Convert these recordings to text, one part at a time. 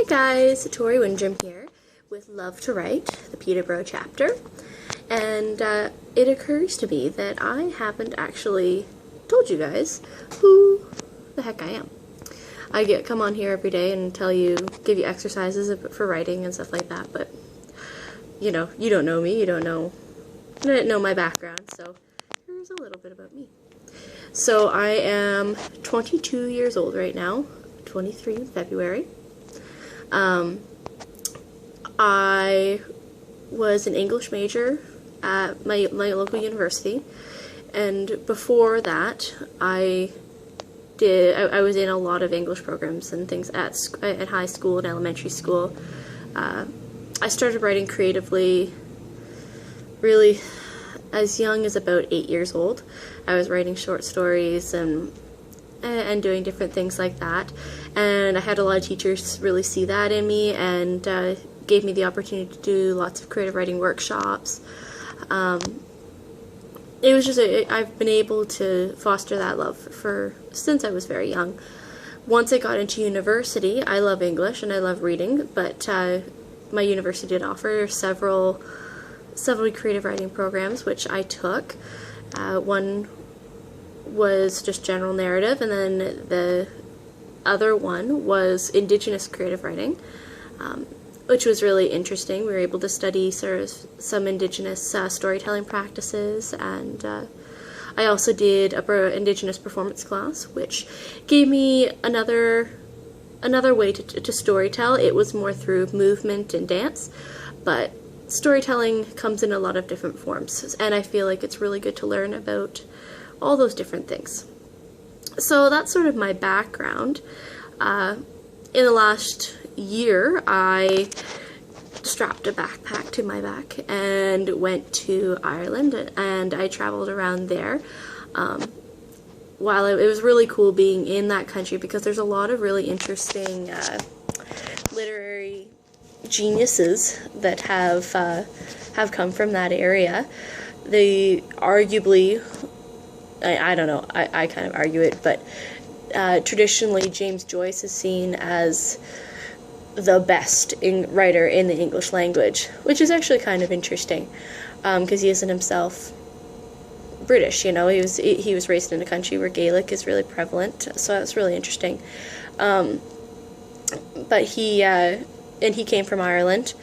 Hi guys, Tori Windrum here with Love to Write, the Peterborough chapter, and it occurs to me that I haven't actually told you guys who the heck I am. I come on here every day and give you exercises for writing and stuff like that, but you don't know me, you didn't know my background, so here's a little bit about me. So I am 22 years old right now, 23 in February. I was an English major at my local university, and before that I was in a lot of English programs and things at high school and elementary school. I started writing creatively really as young as about 8 years old. I was writing short stories and doing different things like that, and I had a lot of teachers really see that in me and gave me the opportunity to do lots of creative writing workshops. It was just I've been able to foster that love since I was very young. Once I got into university, I love English and I love reading, but my university did offer several creative writing programs which I took. One was just general narrative, and then the other one was Indigenous creative writing, which was really interesting. We were able to study sort of some Indigenous storytelling practices, and I also did a Indigenous performance class, which gave me another way to storytell. It was more through movement and dance, but storytelling comes in a lot of different forms, and I feel like it's really good to learn about all those different things. So that's sort of my background. In the last year, I strapped a backpack to my back and went to Ireland, and I traveled around there. While it was really cool being in that country, because there's a lot of really interesting literary geniuses that have come from that area. They arguably, I don't know, I kind of argue it, but traditionally James Joyce is seen as the best writer in the English language, which is actually kind of interesting, because he isn't himself British, he was raised in a country where Gaelic is really prevalent, so that's really interesting. But he came from Ireland.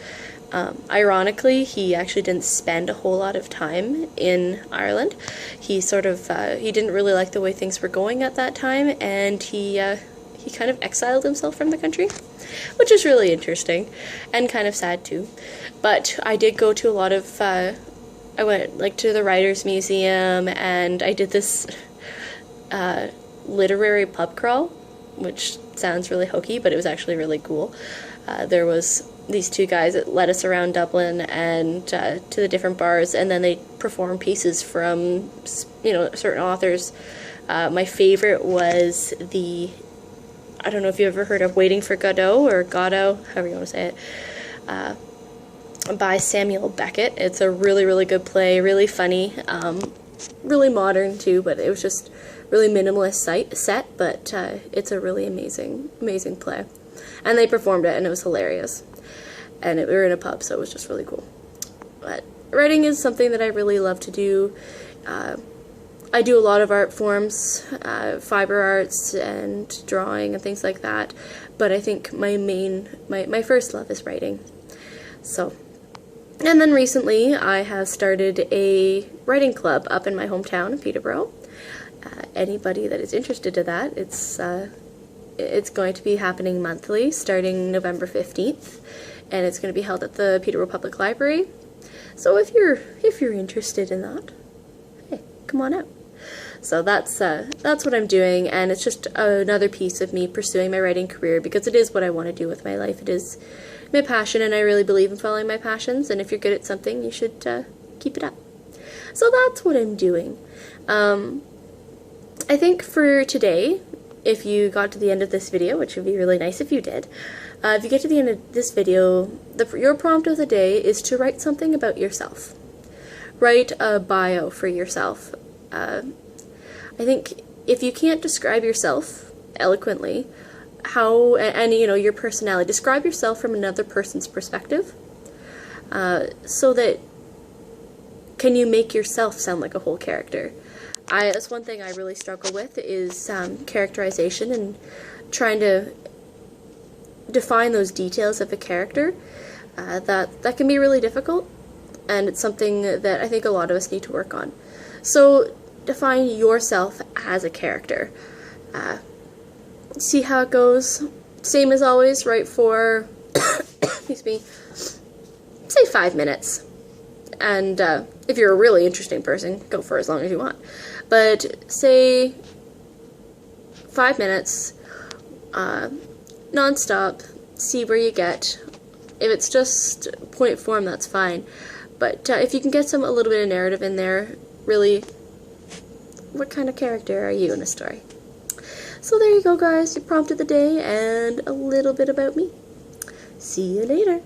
Ironically, he actually didn't spend a whole lot of time in Ireland. He he didn't really like the way things were going at that time, and he kind of exiled himself from the country, which is really interesting and kind of sad too. But I did go to a lot of I went to the Writers Museum, and I did this literary pub crawl, which sounds really hokey, but it was actually really cool. There was these two guys that led us around Dublin and to the different bars, and then they performed pieces from certain authors. My favorite was I don't know if you ever heard of Waiting for Godot, or Godot, however you want to say it, by Samuel Beckett. It's a really, really good play, really funny, really modern too, but it was just really minimalist set, but it's a really amazing play. And they performed it, and it was hilarious. And we were in a pub, so it was just really cool. But writing is something that I really love to do. I do a lot of art forms, fiber arts and drawing and things like that, but I think my first love is writing. So, and then recently I have started a writing club up in my hometown of Peterborough. Anybody that is interested in that, it's going to be happening monthly starting November 15th, and it's going to be held at the Peterborough Public Library. So if you're interested in that, hey, come on out. So that's what I'm doing, and it's just another piece of me pursuing my writing career, because it is what I want to do with my life. It is my passion, and I really believe in following my passions, and if you're good at something, you should keep it up. So that's what I'm doing. I think for today, if you got to the end of this video, which would be really nice if you did, if you get to the end of this video, your prompt of the day is to write something about yourself. Write a bio for yourself. I think if you can't describe yourself eloquently, how, and you know, your personality. Describe yourself from another person's perspective, so that can you make yourself sound like a whole character. That's one thing I really struggle with is characterization and trying to define those details of a character. That can be really difficult, and it's something that I think a lot of us need to work on. So define yourself as a character. See how it goes. Same as always, write for, excuse me, say 5 minutes. And if you're a really interesting person, go for as long as you want. But say 5 minutes, non-stop, see where you get. If it's just point form, that's fine. But if you can get a little bit of narrative in there, really, what kind of character are you in a story? So there you go, guys. You prompted the day and a little bit about me. See you later.